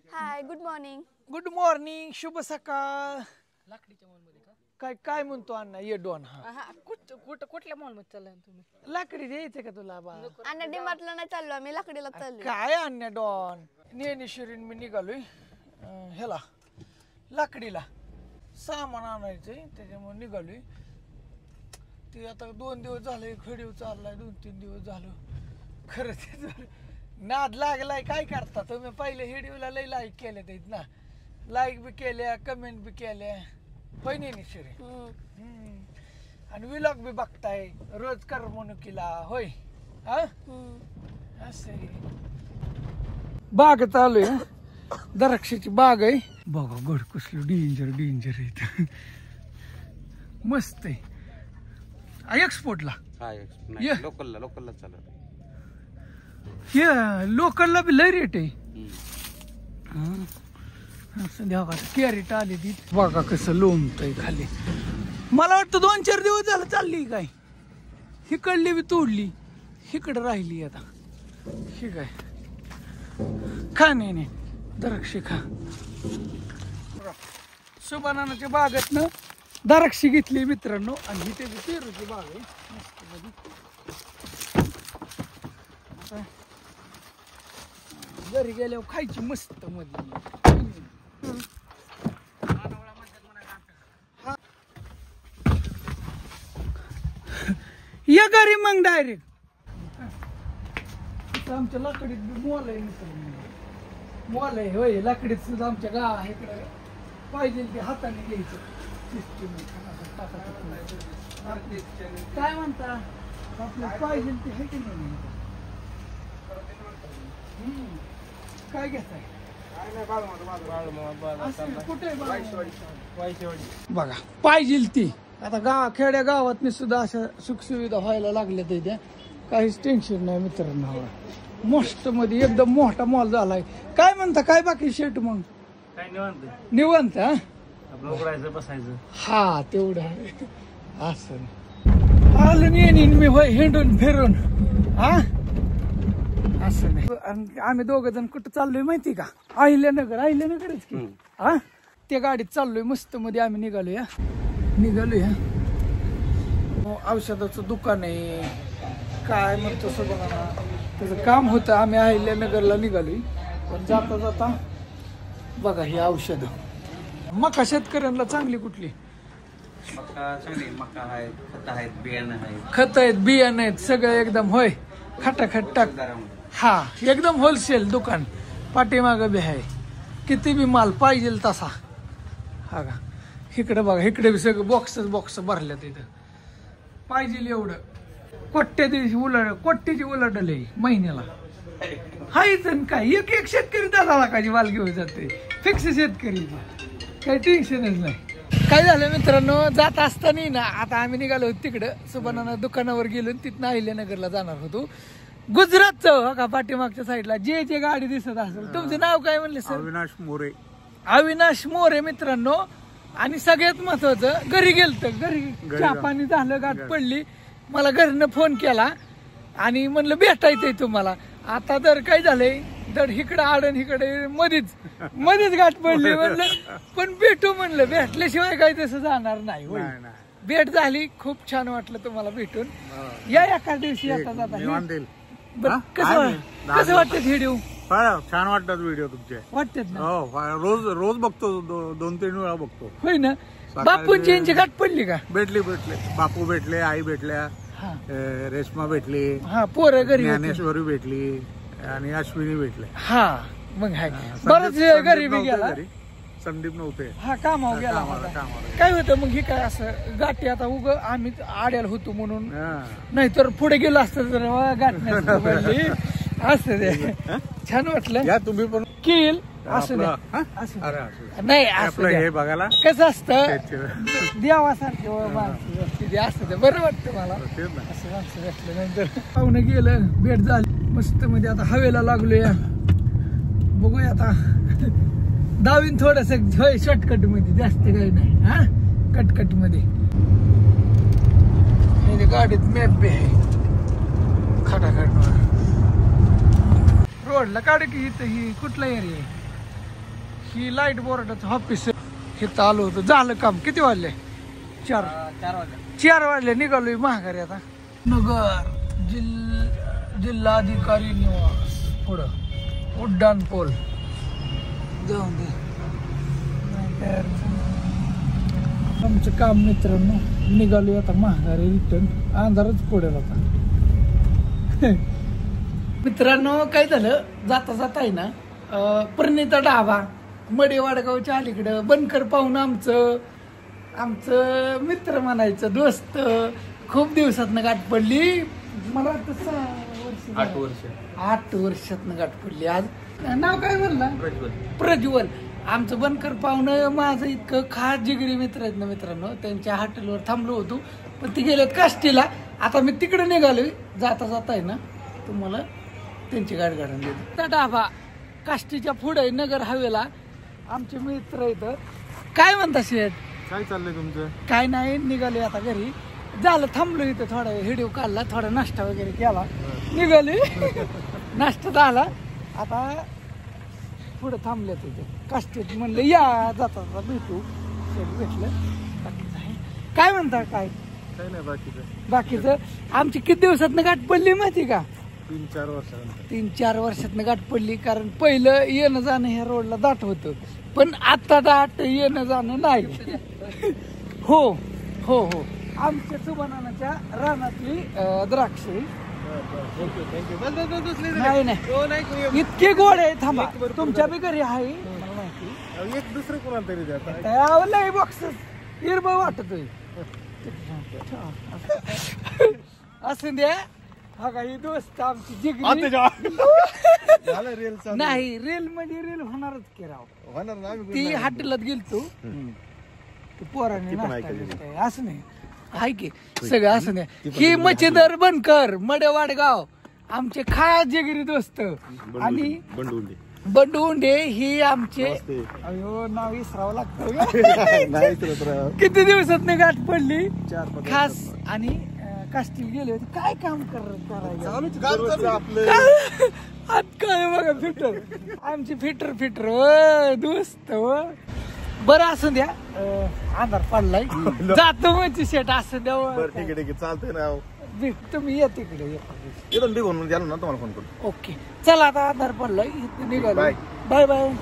Hi good morning. Good morning, शुभ सकाळ. लाकडीच्या mall मध्ये का काय काय म्हणतो अण्णा ये डॉन. हा कुठल्या मॉल मध्ये चाललाय तुम्ही? लाकडी द्यायचं का तुला बा? अण्णा डिमार्टला नाही चाललो आम्ही लाकडीला चाललो. काय अण्णा डॉन नेनेश्वरीन मी निघालोय ह्याला लाकडीला सामान आणायचंय त्याच्यामुळे निघालोय. ते आता 2 दिवस झाले खडीव चाललाय 2-3 दिवस झालं. खरं ते नाद लागलाय. काय करता तुम्ही? पहिले व्हिडिओला लय लाईक केले आहेत ना, लाईक बी केल्या कमेंट बी केल्या होय नेनेश्वरी. आणि व्लॉग बी बघताय रोज करमणुकीला होय. हा असं बाग चालू आहे, द्राक्षाची बाग आहे. बघा गड कसलं डेंजर डेंजर आहे. मस्त आहे. एक्सपोर्टला लोकलला चालत हे लोकलला बी लय रेट आहे. कॅरेट आली ती बघा कसं लोंबतय खाली. मला वाटतं 2-4 दिवस झालं चालली काय. हिकडली बी तोडली हिकडं राहिली आता. हे काय खा नाही द्राक्षे खा. सुबानाच्या बागेत ना द्राक्षी घेतली मित्रांनो. आणि ही त्याची पेरूची बाग आहे मस्त मध्ये. घरी गेल्यावर खायची मस्त मध्ये. या घरी मग डायरेक्ट. आमच्या लाकडीत मॉल आहे मित्रांनो. मॉल आहे होय लाकडीत सुद्धा आमच्या गाव इकडे पाहिजे ते हाताने घ्यायचं. काय म्हणता आपल्याला पाहिजे ते आहे की नाही? काय घेताय? कुठे बघा पाहिजे ती. आता खेड्या गावात सुद्धा अशा सुखसुविधा व्हायला लागल्या त्या. काहीच टेन्शन नाही मित्रांनो. मस्त मध्ये एकदम मोठा मॉल झालाय. काय म्हणता काय बाकी शेट मग? काय निवांत हा बसायचं. हा तेवढं आहे. असं आलं नाही मी होय हिंडून फिरून. हा असं नाही. आम्ही 2 जण कुठं चाललोय माहिती का? अहिल्यानगरच की. हा त्या गाडीत चाललोय मस्त मध्ये आम्ही निघालोय. औषधाचं दुकान आहे काय म्हणतो सगळं त्याचं काम होतं. आम्ही अहिल्यानगरला निघालोय. पण जाता जाता बघा ही औषध. मका शेतकऱ्यांना चांगली कुठली? मका आहे, खत आहेत बियाणं आहेत सगळं एकदम होय खटाखट टाक. हा एकदम होलसेल दुकान. पाठीमाग बी आहे किती बी माल पाहिजे तसा. हा का इकडे बघा इकडे बी सगळं बॉक्स भरल्यात इथं. पाहिजे एवढं कोट्याची उलाढाल महिन्याला. हायच काय एक शेतकरी 10 लाखाची माल घेऊन जाते. फिक्स शेतकरी काही टेन्शनच नाही. काय झालं मित्रांनो जात असताना ना आता आम्ही निघालो होतो तिकडं सुबाना दुकानावर गेलो. तिथनं अहिल्यानगरला जाणार होतो. गुजरातचं हो का पाठीमागच्या साईडला जे गाडी दिसत असेल. तुमचं नाव काय म्हणले सर? अविनाश मोरे मित्रांनो. आणि सगळ्यात महत्वाचं घरी गेलत. घरी चहा पाणी झालं गाठ पडली. मला घरनं फोन केला आणि म्हणलं भेटायचंय तुम्हाला. आता तर काय झालंय तर इकडं आडन इकडे मध्येच गाठ पडली. म्हणलं पण भेटू म्हणलं. भेटल्याशिवाय काही तसं जाणार नाही. भेट झाली खूप छान वाटलं तुम्हाला भेटून. या एका दिवशी येता जाता कसं वाटतं व्हिडिओ? छान वाटतात व्हिडिओ तुमचे. वाटतात ना? रोज बघतो 2-3 वेळा बघतो. होय ना. बापूंची यांची गाठ पडली का? भेटले बापू भेटले, आई भेटल्या, रेश्मा भेटली, हा पोरं घरी ज्ञानेश्वरी भेटली आणि अश्विनी भेटले. हा मग हाय बरंच घरी बी गेला. संदीप नव्हते. हा कामावर गेला. काय होतं मग हे काय असं गाठी आता उग आम्ही आड्याला होतो म्हणून. नाहीतर पुढे गेलो असतं तर गाठ असं दे. छान वाटलं. तुम्ही पण केल असं नाही असं हे बघायला कसं असतं देवासारखे असं ते बरं वाटतं मला. असं माणसं भेटल्यानंतर पाहुणं गेलं भेट झाली मस्त मध्ये. आता हवेला लागलोय बघूया आता. दावीन थोडस शॉर्टकट मध्ये जास्त काही नाही. हा कटकट मध्ये गाडीत मॅप बी आहे खटाखट. रोडला काढ की इथं ही कुठला एरिया आहे? ही लाईट बोर्डाचं ऑफिस इथं आलो होतो. झालं काम. किती वाजले? 4 वाजले. निघालोय महागारी आता. नगर जिल्हाधिकारी निवास पुढं उड्डाण पूल जाऊन दे. आमचं काम मित्रांनो. निघालोय आता महागारी रिटर्न. अंधारच पडेल आता. मित्रांनो काय झालं जाता जाता आहे ना प्रणिता ढाबा मडेवाडगावच्या अलीकडं बनकर पाहून आमचं मित्र म्हणायचं दोस्त खूप दिवसातनं गाठ पडली. मला वाटतं 8 वर्षातनं गाठ पडली. आज नाव काय म्हणलं? प्रज्वल. आमचं बनकर पाहुणं माझं इतकं खास जिगरी मित्र आहेत ना मित्रांनो. त्यांच्या हॉटेलवर थांबलो होतो पण ते गेलेत काष्टीला. आता मी तिकडे निघालोय. जाता जाता आहे ना तुम्हाला त्यांची गाडी काढून देतो. ढाबा काष्टीच्या पुढे नगर हवेला आमचे मित्र इथं. काय म्हणता शेठ? काय चाललंय तुमचं? काय नाही निघाले आता घरी. झालं थांबलो इथं थोडा व्हिडिओ काढला थोडा नाश्ता वगैरे केला निघाले. नाश्ता झाला आता पुढे थांबले तिथे काष्टीत. म्हणलं या जाता भेटू. शेठ भेटलं. बाकीचं आहे काय म्हणता? काय नाही बाकीचं आमची किती दिवसातनं गाठ पडली माहिती का? 3-4 वर्षानंतर. 3-4 वर्षातनं गाठ पडली. कारण पहिलं येणं जाणं ह्या रोडला दाट होतं पण आता दाट येणं जाणं नाही. हो हो हो. आमच्या सुभानाच्या रानातली द्राक्ष नाही नाही इतके गोड आहे. थांबा तुमच्या बी घरी आहे मला माहिती. एक दुसरं कोणाला तरी द्या. लय बॉक्सेस हिरबं वाटतोय. असं द्या. हा काही दोस्त आमची जिगरी नाही. रेल मध्ये रेल होणारच की राव. ती हॉटेलात गेलतो पोराने असं नाही आहे की सगळं असं नाही. ही मच्छीदार बनकर मडेवाडगाव आमचे खास जिगरी दोस्त. आणि बंडू उंडे ही आमचे अयो नाव विसरावं लागतं. किती दिवसात गाठ पडली खास. आणि काष्टील गेले होते. काय काम करायचं आत काय बघा फिटर आमची फिटर दोस्त बरं असं द्या. अंधार पडलाय जातो म्हणजे शेट असं द्या. ठीक आहे चालतंय ना. तुम्ही या तिकडे येतो ना तुम्हाला फोन करतो. ओके चला आता अंधार पडलाय निघालो. Bye bye.